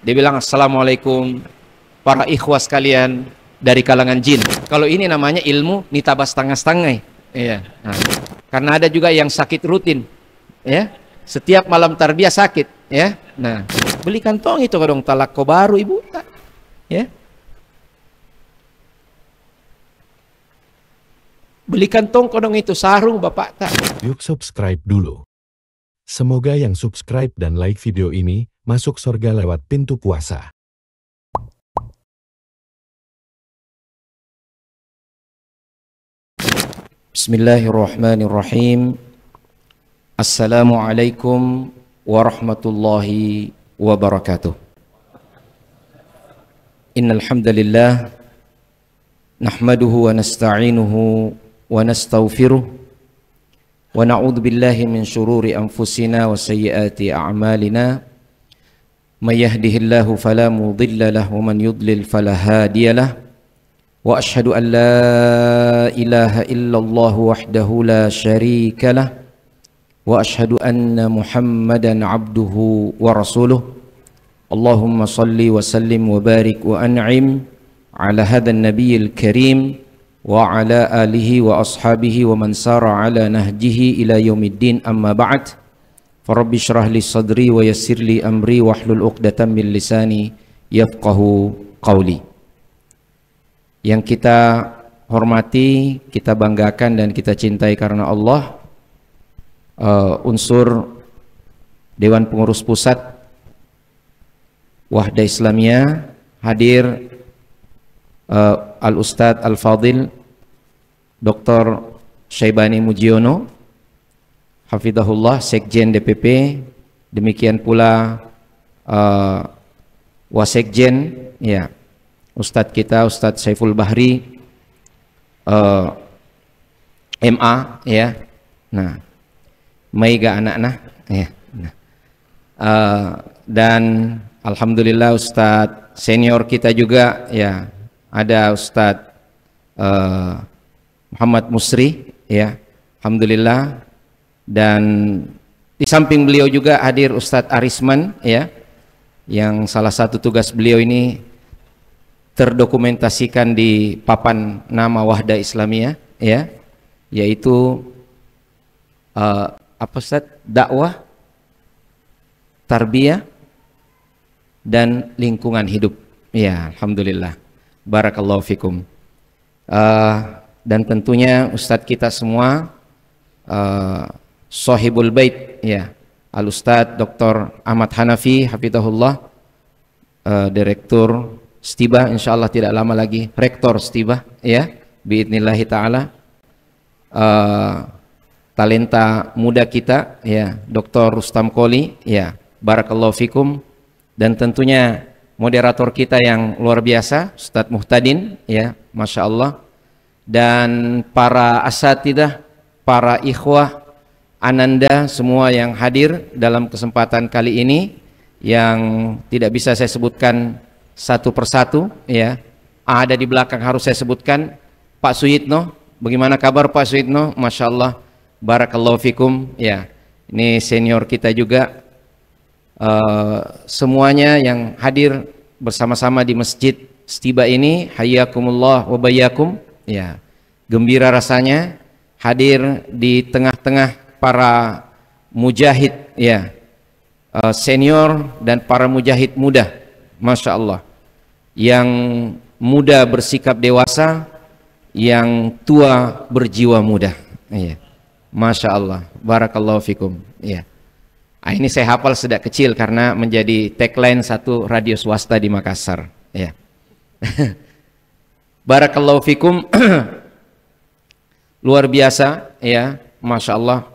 Dia bilang assalamualaikum para ikhwas sekalian dari kalangan jin. Kalau ini namanya ilmu nitabas setengah-setengah. Iya. Nah, karena ada juga yang sakit rutin, ya. Setiap malam tarbiyah sakit, ya. Nah, beli kantong itu kadang talak baru ibu, ya. Beli kantong kodong itu sarung bapak tak. Yuk subscribe dulu. Semoga yang subscribe dan like video ini masuk surga lewat pintu puasa. Bismillahirrahmanirrahim. Assalamualaikum warahmatullahi wabarakatuh. Innal hamdalillah nahmaduhu wa nasta'inuhu wa nastaghfiruh wa na'udzu billahi min shururi anfusina wa sayyiati a'malina may yahdihillahu fala mudilla lahu wa man yudlil fala hadiyalah wa asyhadu an la ilaha illallah wahdahu la syarika lah wa asyhadu anna muhammadan abduhu wa rasuluh. Allahumma salli wa sallim wa barik wa an'im ala hadzal nabiyil karim wa ala alihi wa ashabihi wa man sara ala nahjihi ila yaumiddin, amma ba'd. Farabbi shrah li sadri wa yassir li amri wahlul 'uqdatam min lisani yafqahu qawli. Yang kita hormati, kita banggakan dan kita cintai karena Allah, unsur Dewan Pengurus Pusat Wahda Islamiyah, hadir Al-Ustadz Al-Fadil Dr. Syaibani Mujiono hafidhahullah, Sekjen DPP, demikian pula Wasekjen, ya, Ustadz kita Ustadz Saiful Bahri MA, ya. Nah, maiga anak-anak, ya. Nah, dan alhamdulillah Ustadz senior kita juga, ya. Ada Ustadz Muhammad Musri, ya, alhamdulillah. Dan di samping beliau juga hadir Ustadz Arisman, ya, yang salah satu tugas beliau ini terdokumentasikan di papan nama Wahda Islamiyah, ya, yaitu apa Ustadz? Dakwah, tarbiyah, dan lingkungan hidup, ya, alhamdulillah. Barakallahu fikum. Dan tentunya Ustadz kita semua, Sohibul Bait, ya, Al-Ustadz Dr. Ahmad Hanafi hafidhahullah, Direktur Stiba, insyaallah tidak lama lagi Rektor Stiba, ya, biidnillahi ta'ala. Talenta muda kita, ya, Dr. Rustam Koli, ya, barakallahu fikum. Dan tentunya moderator kita yang luar biasa, Ustadz Muhtadin, ya, Masya Allah. Dan para asatidah, para ikhwah, ananda, semua yang hadir dalam kesempatan kali ini, yang tidak bisa saya sebutkan satu persatu, ya. Ada di belakang harus saya sebutkan, Pak Suyitno. Bagaimana kabar Pak Suyitno? Masya Allah, barakallahu fikum, ya. Ini senior kita juga. Semuanya yang hadir bersama-sama di Masjid Stiba ini, hayyakumullah wa bayyakum, ya. Gembira rasanya hadir di tengah-tengah para mujahid, ya, senior dan para mujahid muda, Masya Allah. Yang muda bersikap dewasa, yang tua berjiwa muda, ya. Masya Allah, barakallahu fikum, ya. Ini saya hafal sejak kecil karena menjadi tagline satu radio swasta di Makassar, ya. Barakallahu fikum. Luar biasa, ya, Masya Allah.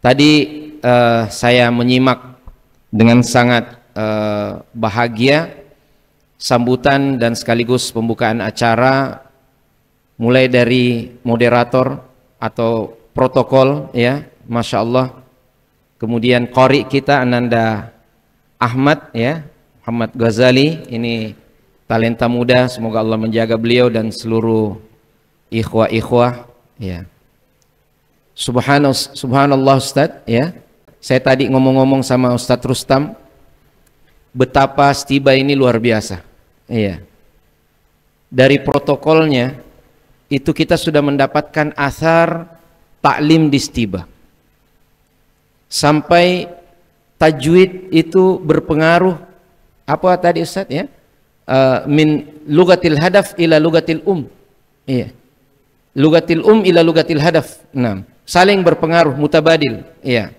Tadi saya menyimak dengan sangat bahagia sambutan dan sekaligus pembukaan acara, mulai dari moderator atau protokol, ya, Masya Allah. Kemudian qori kita Ananda Ahmad, ya, Muhammad Ghazali, ini talenta muda, semoga Allah menjaga beliau dan seluruh ikhwah-ikhwah, ya. Subhanallah Ustadz, ya. Saya tadi ngomong-ngomong sama Ustadz Rustam, betapa Stiba ini luar biasa. Iya. Dari protokolnya itu kita sudah mendapatkan asar taklim di Stiba. Sampai tajwid itu berpengaruh apa tadi Ustaz ya? Min lugatil hadaf ila lugatil Iya. Lugatil ila lugatil hadaf. Nah, saling berpengaruh, mutabadil. Iya.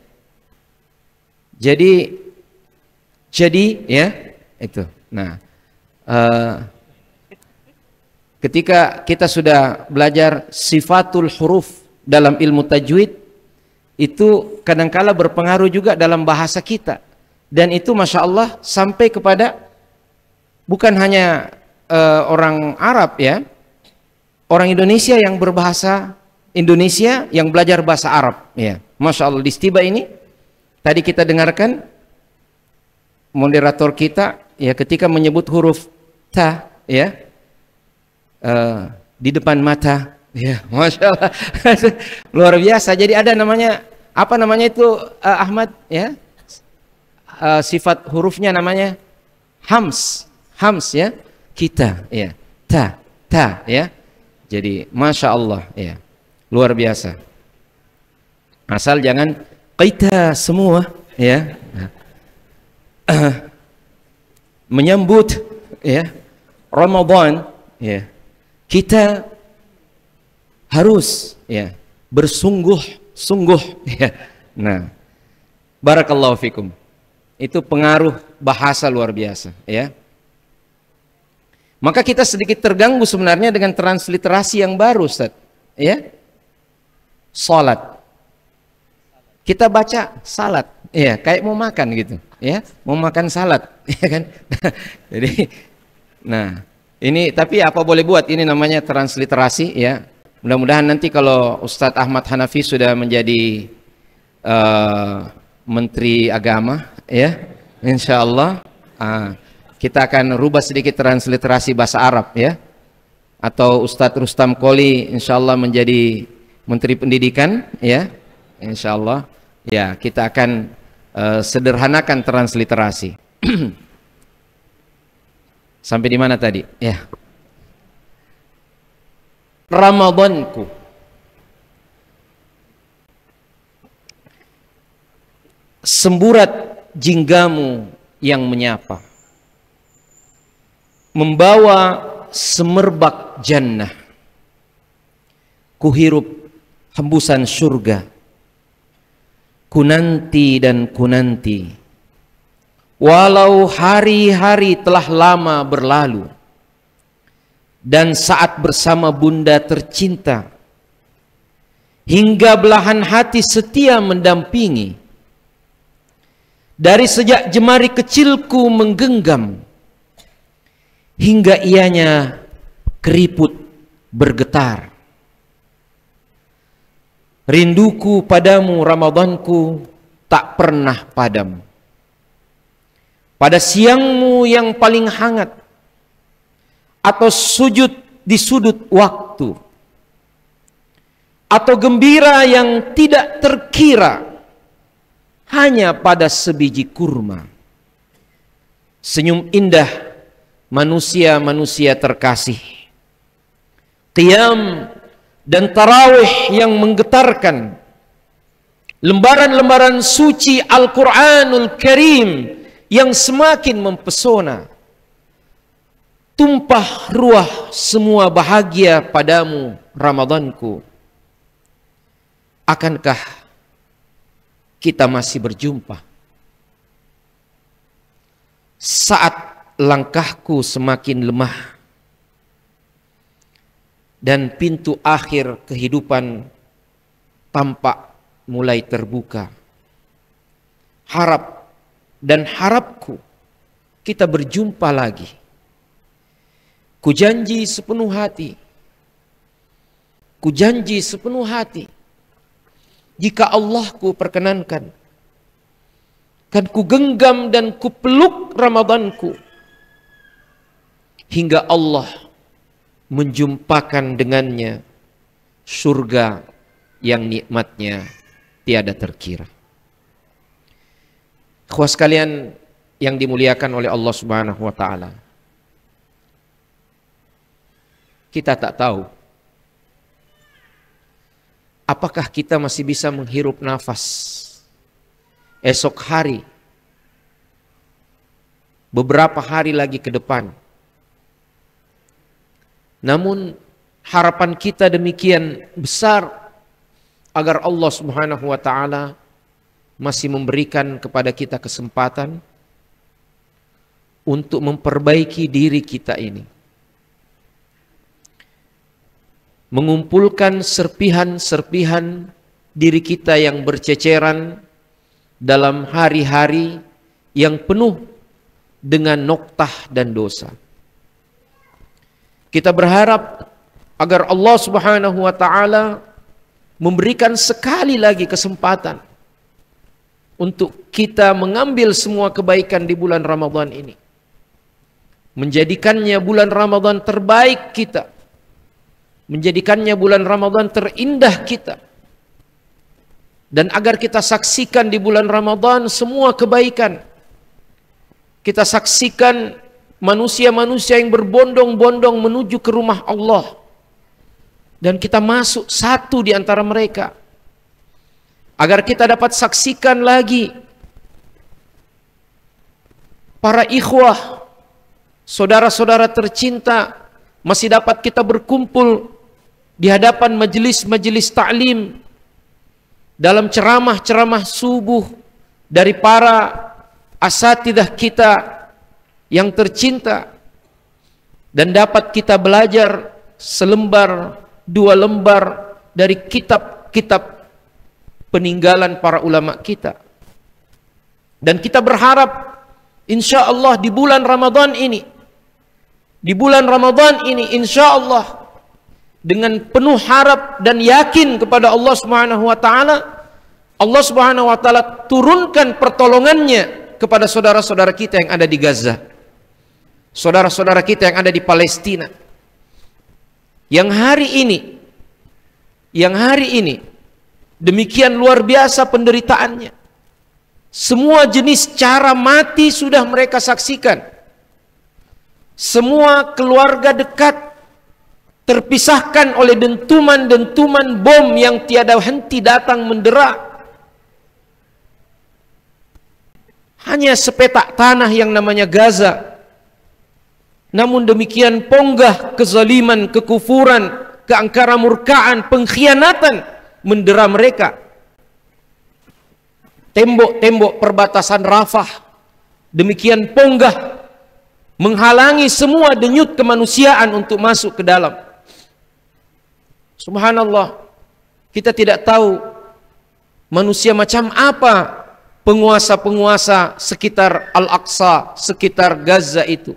Jadi ya itu. Nah, ketika kita sudah belajar sifatul huruf dalam ilmu tajwid, itu kadangkala berpengaruh juga dalam bahasa kita. Dan itu Masya Allah sampai kepada bukan hanya orang Arab ya, orang Indonesia yang berbahasa Indonesia yang belajar bahasa Arab ya. Masya Allah di Stiba ini tadi kita dengarkan moderator kita ya ketika menyebut huruf ta ya di depan mata ya, Masya Allah. Luar biasa. Jadi ada namanya apa namanya itu Ahmad ya, sifat hurufnya namanya hams ya, kita ya, ta ya. Jadi Masya Allah ya, luar biasa. Asal jangan kita semua ya menyambut ya Ramadan ya, kita harus ya bersungguh-sungguh ya. Nah, barakallahu fikum. Itu pengaruh bahasa luar biasa ya. Maka kita sedikit terganggu sebenarnya dengan transliterasi yang baru Ustaz ya. Salat. Kita baca salat ya, kayak mau makan gitu ya, mau makan salat ya kan. Jadi nah, ini tapi apa boleh buat, ini namanya transliterasi ya. Mudah-mudahan nanti kalau Ustadz Ahmad Hanafi sudah menjadi Menteri Agama ya, insya Allah kita akan rubah sedikit transliterasi bahasa Arab ya. Atau Ustadz Rustam Koli insya Allah menjadi Menteri Pendidikan ya, insya Allah ya, kita akan sederhanakan transliterasi. Sampai di mana tadi ya? Ramadanku, semburat jinggamu yang menyapa, membawa semerbak jannah, kuhirup hembusan surga, kunanti dan kunanti, walau hari-hari telah lama berlalu, dan saat bersama bunda tercinta, hingga belahan hati setia mendampingi, dari sejak jemari kecilku menggenggam, hingga ianya keriput bergetar. Rinduku padamu Ramadanku tak pernah padam. Pada siangmu yang paling hangat, atau sujud di sudut waktu, atau gembira yang tidak terkira hanya pada sebiji kurma, senyum indah manusia-manusia terkasih, qiyam dan tarawih yang menggetarkan, lembaran-lembaran suci Al-Quranul Karim yang semakin mempesona, tumpah ruah semua bahagia padamu Ramadanku. Akankah kita masih berjumpa saat langkahku semakin lemah dan pintu akhir kehidupan tampak mulai terbuka? Harap dan harapku kita berjumpa lagi. Kujanji sepenuh hati, kujanji sepenuh hati, jika Allah ku perkenankan, kan ku genggam dan ku peluk Ramadanku, hingga Allah menjumpakan dengannya surga yang nikmatnya tiada terkira. Ikhwah sekalian yang dimuliakan oleh Allah Subhanahu wa taala. Kita tak tahu apakah kita masih bisa menghirup nafas esok hari, beberapa hari lagi ke depan. Namun harapan kita demikian besar agar Allah Subhanahu wa taala masih memberikan kepada kita kesempatan untuk memperbaiki diri kita ini. Mengumpulkan serpihan-serpihan diri kita yang berceceran dalam hari-hari yang penuh dengan noktah dan dosa. Kita berharap agar Allah Subhanahu wa taala memberikan sekali lagi kesempatan untuk kita mengambil semua kebaikan di bulan Ramadan ini, menjadikannya bulan Ramadan terbaik kita, menjadikannya bulan Ramadan terindah kita, dan agar kita saksikan di bulan Ramadan semua kebaikan. Kita saksikan manusia-manusia yang berbondong-bondong menuju ke rumah Allah, dan kita masuk satu di antara mereka. Agar kita dapat saksikan lagi para ikhwah, saudara-saudara tercinta, masih dapat kita berkumpul di hadapan majelis-majelis ta'lim, dalam ceramah-ceramah subuh dari para asatidzah kita yang tercinta, dan dapat kita belajar selembar, dua lembar dari kitab-kitab peninggalan para ulama kita. Dan kita berharap insya Allah di bulan Ramadan ini, insya Allah dengan penuh harap dan yakin kepada Allah Subhanahu wa taala, Allah Subhanahu wa taala turunkan pertolongannya kepada saudara-saudara kita yang ada di Gaza, saudara-saudara kita yang ada di Palestina, yang hari ini demikian luar biasa penderitaannya. Semua jenis cara mati sudah mereka saksikan. Semua keluarga dekat terpisahkan oleh dentuman-dentuman bom yang tiada henti datang mendera. Hanya sepetak tanah yang namanya Gaza. Namun demikian ponggah kezaliman, kekufuran, keangkara-murkaan, pengkhianatan mendera mereka. Tembok-tembok perbatasan Rafah demikian ponggah, menghalangi semua denyut kemanusiaan untuk masuk ke dalam. Subhanallah, kita tidak tahu manusia macam apa penguasa-penguasa sekitar Al-Aqsa, sekitar Gaza itu.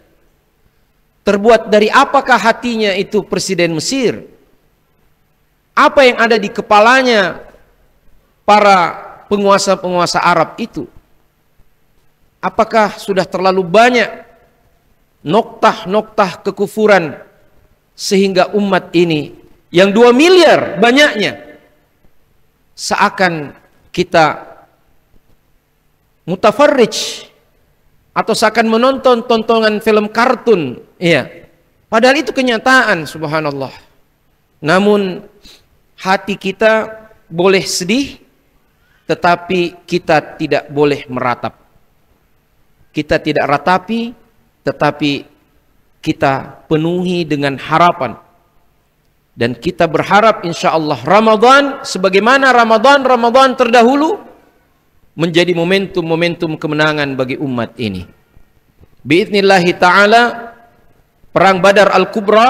Terbuat dari apakah hatinya itu Presiden Mesir? Apa yang ada di kepalanya para penguasa-penguasa Arab itu? Apakah sudah terlalu banyak noktah-noktah kekufuran sehingga umat ini yang 2 miliar banyaknya, seakan kita mutafarrij atau seakan menonton tontonan film kartun, ya. Padahal itu kenyataan, subhanallah. Namun hati kita boleh sedih, tetapi kita tidak boleh meratap. Kita tidak ratapi, tetapi kita penuhi dengan harapan. Dan kita berharap insya Allah Ramadan, sebagaimana Ramadan terdahulu, menjadi momentum-momentum kemenangan bagi umat ini. Biidnillahi ta'ala, Perang Badar Al-Kubra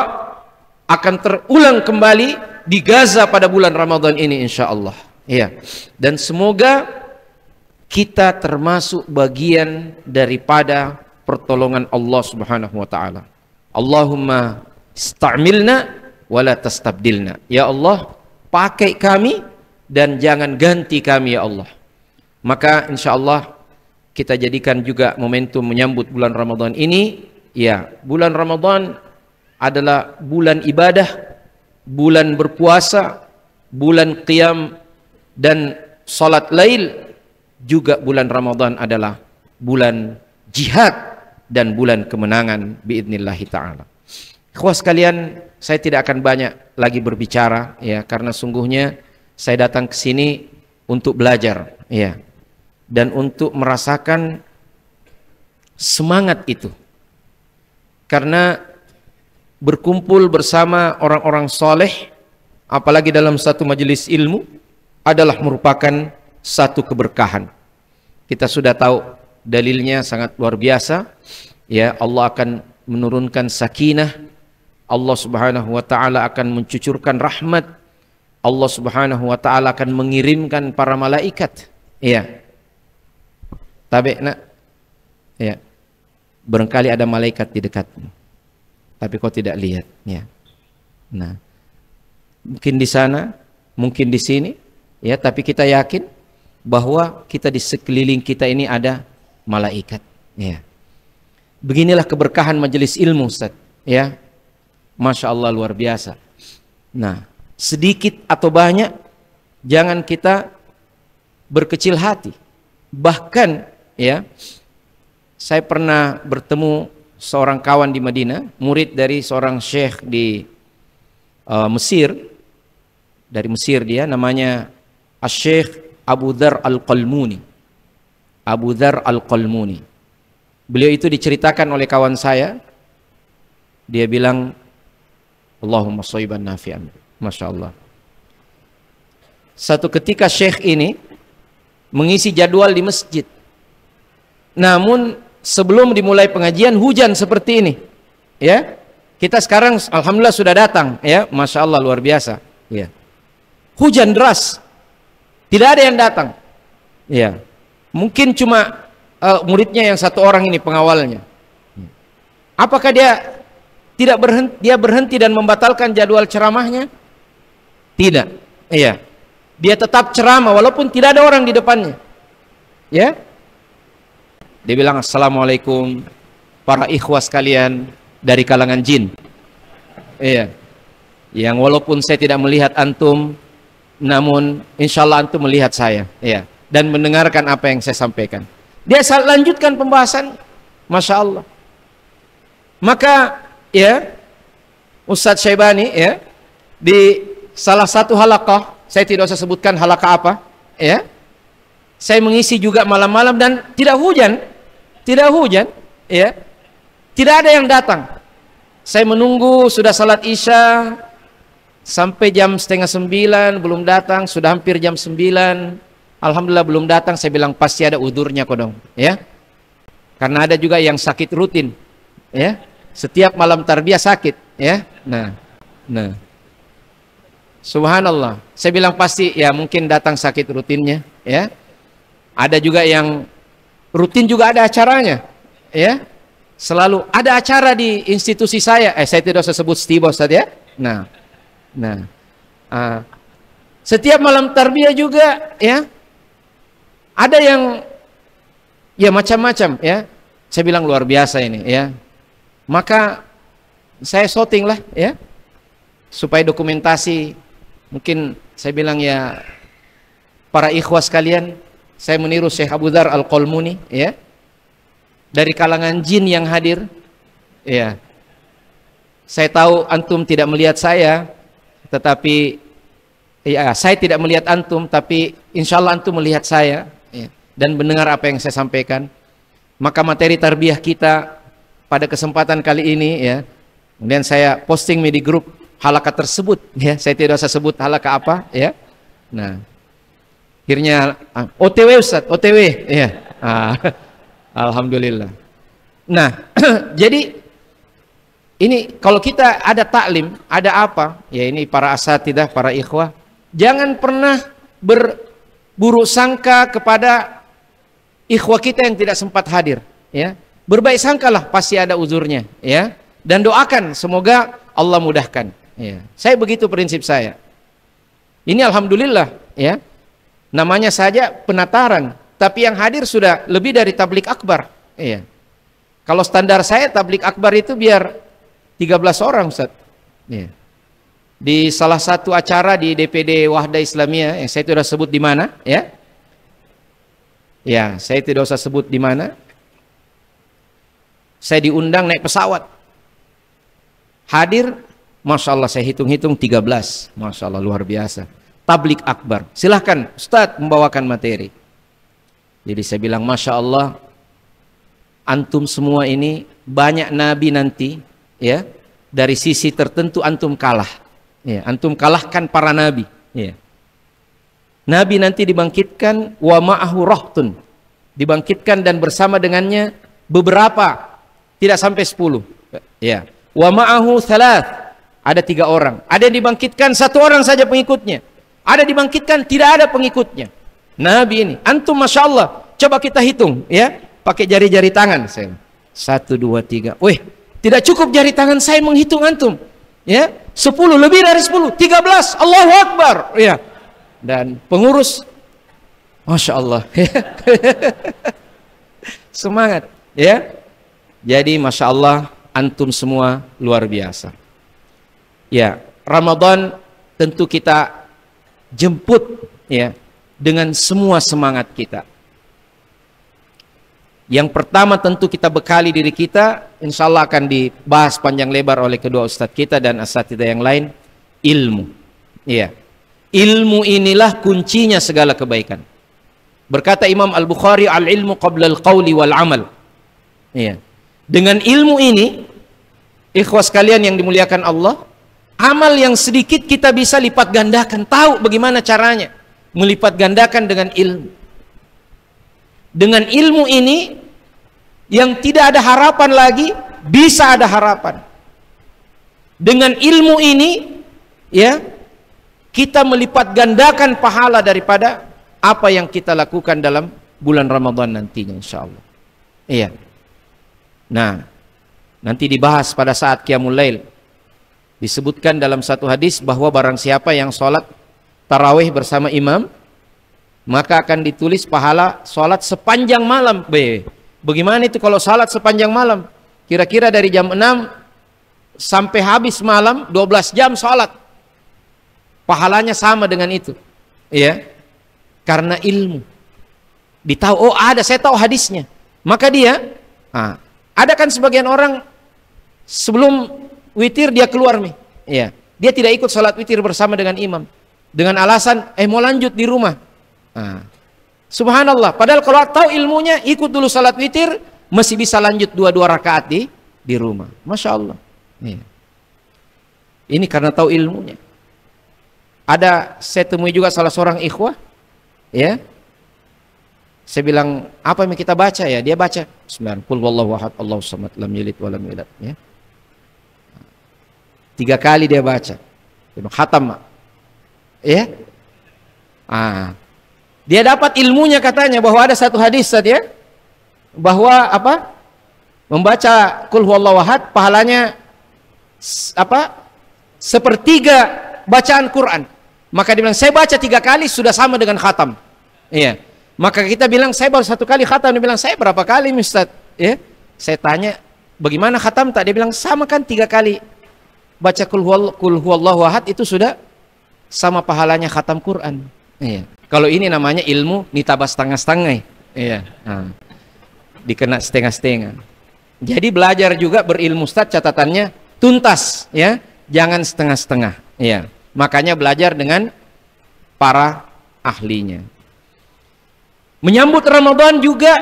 akan terulang kembali di Gaza pada bulan Ramadan ini insya Allah. Ya. Dan semoga kita termasuk bagian daripada pertolongan Allah Subhanahu wa taala. Allahumma ista'milna wala tastabdilna. Ya Allah, pakai kami dan jangan ganti kami ya Allah. Maka insya Allah kita jadikan juga momentum menyambut bulan Ramadan ini. Ya, bulan Ramadan adalah bulan ibadah, bulan berpuasa, bulan qiyam dan salat lail. Juga bulan Ramadan adalah bulan jihad dan bulan kemenangan biidnillahi ta'ala. Ikhwah sekalian, saya tidak akan banyak lagi berbicara ya, karena sungguhnya saya datang ke sini untuk belajar ya, dan untuk merasakan semangat itu. Karena berkumpul bersama orang-orang soleh, apalagi dalam satu majelis ilmu, adalah merupakan satu keberkahan. Kita sudah tahu dalilnya sangat luar biasa ya, Allah akan menurunkan sakinah, Allah Subhanahu wa taala akan mencucurkan rahmat, Allah Subhanahu wa taala akan mengirimkan para malaikat ya. Tabe nak ya, barangkali ada malaikat di dekatmu tapi kau tidak lihat ya. Nah, mungkin di sana, mungkin di sini ya, tapi kita yakin bahwa kita di sekeliling kita ini ada malaikat ya. Beginilah keberkahan majelis ilmu, Ustaz ya. Masya Allah, luar biasa. Nah, sedikit atau banyak jangan kita berkecil hati. Bahkan ya, saya pernah bertemu seorang kawan di Madinah, murid dari seorang syekh di Mesir. Dari Mesir dia, namanya Asy-Syaikh Abu Dzar Al-Qalmuni. Abu Dzar Al-Qalmuni. Beliau itu diceritakan oleh kawan saya. Dia bilang, Allahumma shayban nafi'an. Masya Allah. Satu ketika syekh ini mengisi jadwal di masjid. Namun sebelum dimulai pengajian hujan seperti ini. Ya. Kita sekarang alhamdulillah sudah datang ya. Masya Allah, luar biasa. Ya. Hujan deras. Tidak ada yang datang. Ya. Mungkin cuma muridnya yang satu orang ini, pengawalnya. Apakah dia tidak berhenti, dia berhenti dan membatalkan jadwal ceramahnya? Tidak. Iya. Dia tetap ceramah walaupun tidak ada orang di depannya. Ya. Dia bilang, assalamualaikum para ikhwah sekalian dari kalangan jin. Iya. Yang walaupun saya tidak melihat antum, namun insya Allah antum melihat saya ya, dan mendengarkan apa yang saya sampaikan. Dia lanjutkan pembahasan. Masya Allah. Maka ya, Ustadz Syaibani ya, di salah satu halaqah, saya tidak usah sebutkan halaqah apa ya, saya mengisi juga malam-malam dan tidak hujan ya, tidak ada yang datang. Saya menunggu sudah salat isya sampai jam 8:30 belum datang, sudah hampir jam 9. Alhamdulillah belum datang. Saya bilang pasti ada udurnya kok dong, ya. Karena ada juga yang sakit rutin, ya. Setiap malam tarbiyah sakit, ya. Nah. Subhanallah. Saya bilang pasti ya mungkin datang sakit rutinnya, ya. Ada juga yang rutin juga ada acaranya, ya. Selalu ada acara di institusi saya. Saya tidak usah sebut Steve Ustaz ya. Setiap malam tarbiyah juga ya ada yang ya macam-macam ya. Saya bilang luar biasa ini ya. Maka saya shooting lah ya supaya dokumentasi. Mungkin saya bilang ya para ikhwas sekalian, saya meniru Syekh Abu Dzar Al-Qalmuni ya. Dari kalangan jin yang hadir ya. Saya tahu antum tidak melihat saya, tetapi ya saya tidak melihat antum, tapi insya Allah antum melihat saya ya, dan mendengar apa yang saya sampaikan. Maka materi tarbiyah kita pada kesempatan kali ini ya, kemudian saya posting di grup halaqah tersebut ya, saya tidak usah sebut halaqah apa ya. Nah, akhirnya OTW Ustaz, OTW ya. Alhamdulillah. Nah, jadi ini kalau kita ada taklim, ada apa? Ya ini para asatidah, para ikhwah, jangan pernah berburuk sangka kepada ikhwah kita yang tidak sempat hadir, ya. Berbaik sangkalah, pasti ada uzurnya, ya. Dan doakan semoga Allah mudahkan, ya. Saya begitu prinsip saya. Ini alhamdulillah, ya. Namanya saja penataran, tapi yang hadir sudah lebih dari tablik akbar, ya. Kalau standar saya tablik akbar itu biar 13 orang Ustaz ya. Di salah satu acara di DPD Wahda Islamiyah yang saya tidak sebut di mana ya. Ya, saya tidak usah sebut di mana. Saya diundang naik pesawat. Hadir, Masya Allah saya hitung-hitung 13. Masya Allah luar biasa. Tablik akbar. Silahkan Ustadz membawakan materi. Jadi saya bilang Masya Allah, antum semua ini banyak nabi nanti, ya, dari sisi tertentu antum kalah. Ya, antum kalahkan para nabi. Ya. Nabi nanti dibangkitkan wa ma'ahu rahtun. Dibangkitkan dan bersama dengannya beberapa, tidak sampai 10. Ya. Wa ma'ahu thalath. Ada 3 orang. Ada yang dibangkitkan 1 orang saja pengikutnya. Ada dibangkitkan tidak ada pengikutnya. Nabi ini, antum Masya Allah, coba kita hitung, ya, pakai jari-jari tangan saya. 1, 2, 3. Wih, tidak cukup jari tangan saya menghitung antum. Ya, 10, lebih dari 10, 13. Allahu Akbar. Ya. Dan pengurus, Masya Allah. Semangat, ya. Jadi Masya Allah, antum semua luar biasa. Ya, Ramadan tentu kita jemput, ya, dengan semua semangat kita. Yang pertama tentu kita bekali diri kita, insya Allah akan dibahas panjang lebar oleh kedua ustadz kita dan asatidzah yang lain, ilmu. Ya, ilmu inilah kuncinya segala kebaikan. Berkata Imam Al-Bukhari, al-ilmu qabla al-qawli wal-amal. Ya. Dengan ilmu ini, ikhwas kalian yang dimuliakan Allah, amal yang sedikit kita bisa lipat gandakan. Tahu bagaimana caranya melipat gandakan dengan ilmu. Dengan ilmu ini yang tidak ada harapan lagi bisa ada harapan. Dengan ilmu ini, ya, kita melipat gandakan pahala daripada apa yang kita lakukan dalam bulan Ramadan nantinya, insya Allah. Iya. Nah, nanti dibahas pada saat Qiyamul Lail. Disebutkan dalam satu hadis bahwa barang siapa yang sholat tarawih bersama imam, maka akan ditulis pahala sholat sepanjang malam. Bagaimana itu kalau sholat sepanjang malam? Kira-kira dari jam 6 sampai habis malam 12 jam sholat. Pahalanya sama dengan itu. Ya. Karena ilmu. Ditahu, oh ada, saya tahu hadisnya. Maka dia, ada kan sebagian orang sebelum witir dia keluar nih, ya, dia tidak ikut sholat witir bersama dengan imam dengan alasan mau lanjut di rumah. Subhanallah, padahal kalau tahu ilmunya ikut dulu sholat witir masih bisa lanjut 2 rakaat di rumah. Masya Allah. Ya. Ini karena tahu ilmunya. Ada, saya temui juga salah seorang ikhwah, ya, saya bilang apa yang kita baca, ya, dia baca 9 qul huwallahu ahad Allahu samad lam yalid wa lam yulad, ya. 3 kali dia baca. Khatam, ya. Dia dapat ilmunya katanya bahwa ada satu hadis saja bahwa apa? Membaca qul huwallahu ahad pahalanya apa? Sepertiga bacaan Quran. Maka dia bilang saya baca 3 kali sudah sama dengan khatam. Iya. Maka kita bilang saya baru 1 kali khatam, dia bilang saya berapa kali Ustaz? Ya. Saya tanya bagaimana khatam tak? Dia bilang sama kan 3 kali. Baca qul huwallahu ahad itu sudah sama pahalanya khatam Quran. Iya. Kalau ini namanya ilmu nitabas setengah-setengah. Iya. Dikena setengah-setengah. Jadi belajar juga berilmu Ustaz, catatannya tuntas, ya. Jangan setengah-setengah. Iya. Makanya belajar dengan para ahlinya. Menyambut Ramadan juga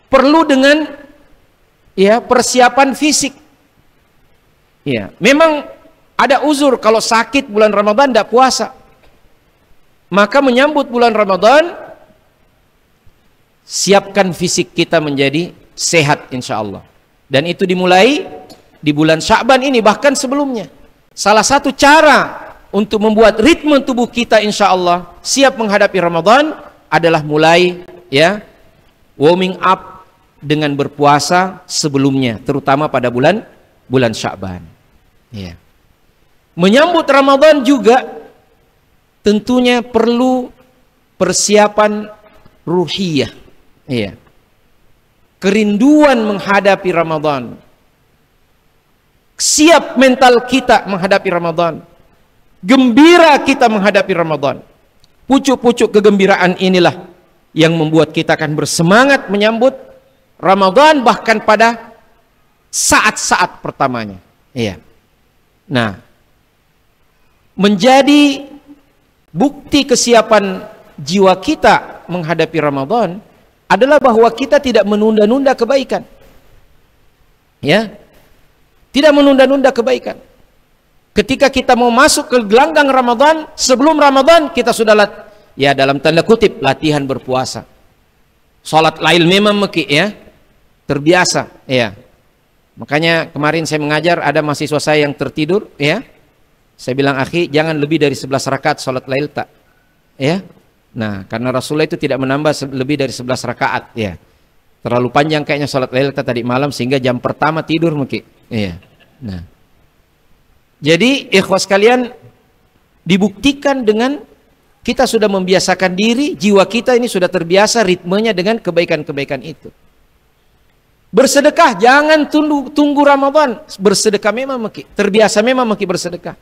perlu dengan, ya, persiapan fisik. Ya, memang ada uzur kalau sakit bulan Ramadan tidak puasa. Maka menyambut bulan Ramadan, siapkan fisik kita menjadi sehat insya Allah. Dan itu dimulai di bulan Sya'ban ini, bahkan sebelumnya. Salah satu cara untuk membuat ritme tubuh kita insya Allah siap menghadapi Ramadan adalah mulai, ya, warming up dengan berpuasa sebelumnya, terutama pada bulan Sya'ban. Ya. Menyambut Ramadan juga tentunya perlu persiapan ruhiyah. Ya. Kerinduan menghadapi Ramadan. Siap mental kita menghadapi Ramadan. Gembira kita menghadapi Ramadan. Pucuk-pucuk kegembiraan inilah yang membuat kita akan bersemangat menyambut Ramadan, bahkan pada saat-saat pertamanya. Iya. Nah, menjadi bukti kesiapan jiwa kita menghadapi Ramadan adalah bahwa kita tidak menunda-nunda kebaikan. Ya. Tidak menunda-nunda kebaikan. Ketika kita mau masuk ke gelanggang Ramadan, sebelum Ramadan kita sudah dalam tanda kutip latihan berpuasa. Salat lail memang meki ya. Terbiasa ya. Makanya kemarin saya mengajar, ada mahasiswa saya yang tertidur ya. Saya bilang, akhi, jangan lebih dari 11 rakaat salat lail tak. Ya. Nah, karena Rasulullah itu tidak menambah lebih dari 11 rakaat ya. Terlalu panjang kayaknya salat lail tadi malam sehingga jam pertama tidur mungkin. Iya. Nah. Jadi ikhwas sekalian, dibuktikan dengan kita sudah membiasakan diri, jiwa kita ini sudah terbiasa ritmenya dengan kebaikan-kebaikan itu. Bersedekah jangan tunggu Ramadan, bersedekah memang maki, terbiasa memang maki bersedekah.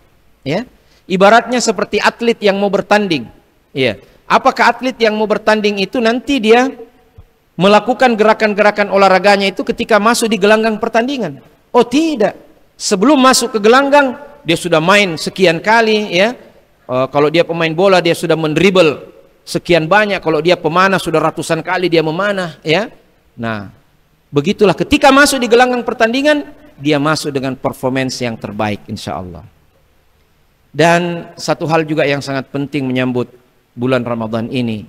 Ya. Ibaratnya seperti atlet yang mau bertanding. Ya. Apakah atlet yang mau bertanding itu nanti dia melakukan gerakan-gerakan olahraganya itu ketika masuk di gelanggang pertandingan? Oh tidak. Sebelum masuk ke gelanggang dia sudah main sekian kali ya. Kalau dia pemain bola dia sudah mendribble sekian banyak. Kalau dia pemanah sudah ratusan kali dia memanah ya. Nah, begitulah ketika masuk di gelanggang pertandingan dia masuk dengan performance yang terbaik insya Allah. Dan satu hal juga yang sangat penting menyambut bulan Ramadan ini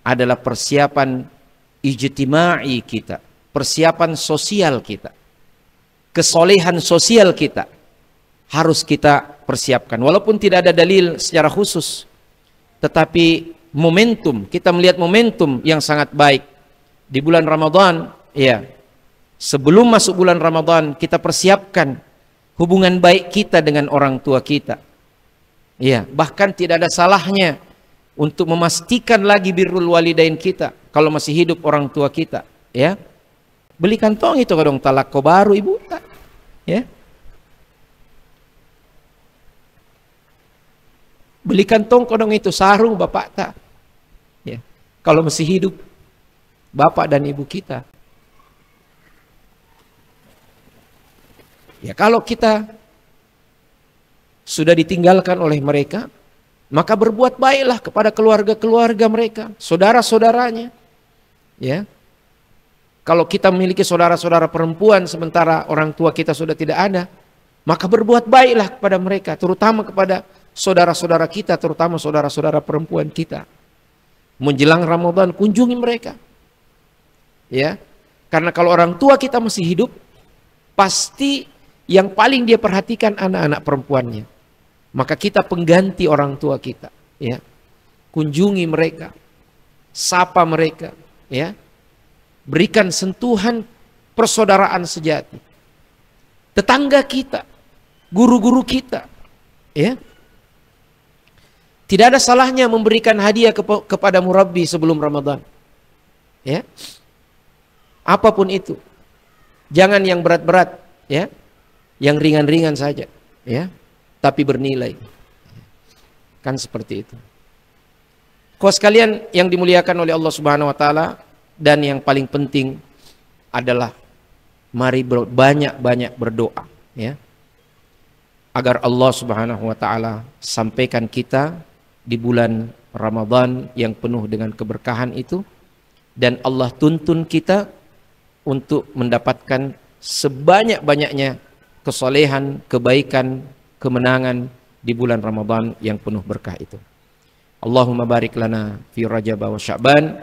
adalah persiapan ijtimai kita, persiapan sosial kita, kesolehan sosial kita harus kita persiapkan. Walaupun tidak ada dalil secara khusus, tetapi momentum, kita melihat momentum yang sangat baik di bulan Ramadan. Ya, sebelum masuk bulan Ramadan kita persiapkan hubungan baik kita dengan orang tua kita. Ya, bahkan tidak ada salahnya untuk memastikan lagi birrul walidain kita kalau masih hidup orang tua kita, ya. Belikan tong itu kadang talako baru ibu tak, ya. Belikan tong kadang itu sarung bapak tak, ya. Kalau masih hidup bapak dan ibu kita. Ya, kalau kita sudah ditinggalkan oleh mereka, maka berbuat baiklah kepada keluarga-keluarga mereka, saudara-saudaranya. Ya. Kalau kita memiliki saudara-saudara perempuan sementara orang tua kita sudah tidak ada, maka berbuat baiklah kepada mereka, terutama kepada saudara-saudara kita, terutama saudara-saudara perempuan kita. Menjelang Ramadan kunjungi mereka. Ya. Karena kalau orang tua kita masih hidup, pasti yang paling dia perhatikan anak-anak perempuannya. Maka kita pengganti orang tua kita, ya. Kunjungi mereka, sapa mereka, ya. Berikan sentuhan persaudaraan sejati. Tetangga kita, guru-guru kita, ya. Tidak ada salahnya memberikan hadiah kepada murabbi sebelum Ramadan. Ya. Apapun itu. Jangan yang berat-berat, ya. Yang ringan-ringan saja, ya. Tapi bernilai. Kan seperti itu. Kawan sekalian yang dimuliakan oleh Allah Subhanahu wa taala, dan yang paling penting adalah mari banyak-banyak berdoa, ya. Agar Allah Subhanahu wa taala sampaikan kita di bulan Ramadan yang penuh dengan keberkahan itu, dan Allah tuntun kita untuk mendapatkan sebanyak-banyaknya kesolehan, kebaikan, kemenangan di bulan Ramadan yang penuh berkah itu. Allahumma barik lana fi Rajab wa Sya'ban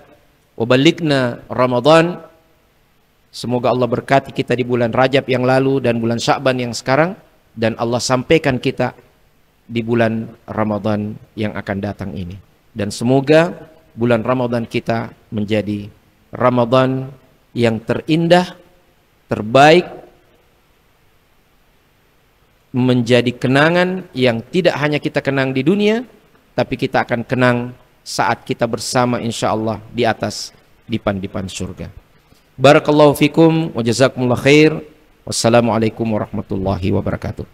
wa balighna Ramadan. Semoga Allah berkati kita di bulan Rajab yang lalu dan bulan Sya'ban yang sekarang, dan Allah sampaikan kita di bulan Ramadan yang akan datang ini. Dan semoga bulan Ramadan kita menjadi Ramadan yang terindah, terbaik, menjadi kenangan yang tidak hanya kita kenang di dunia, tapi kita akan kenang saat kita bersama insyaallah di atas dipan-dipan surga. Barakallahu fikum wa jazakumullah khair. Wassalamualaikum warahmatullahi wabarakatuh.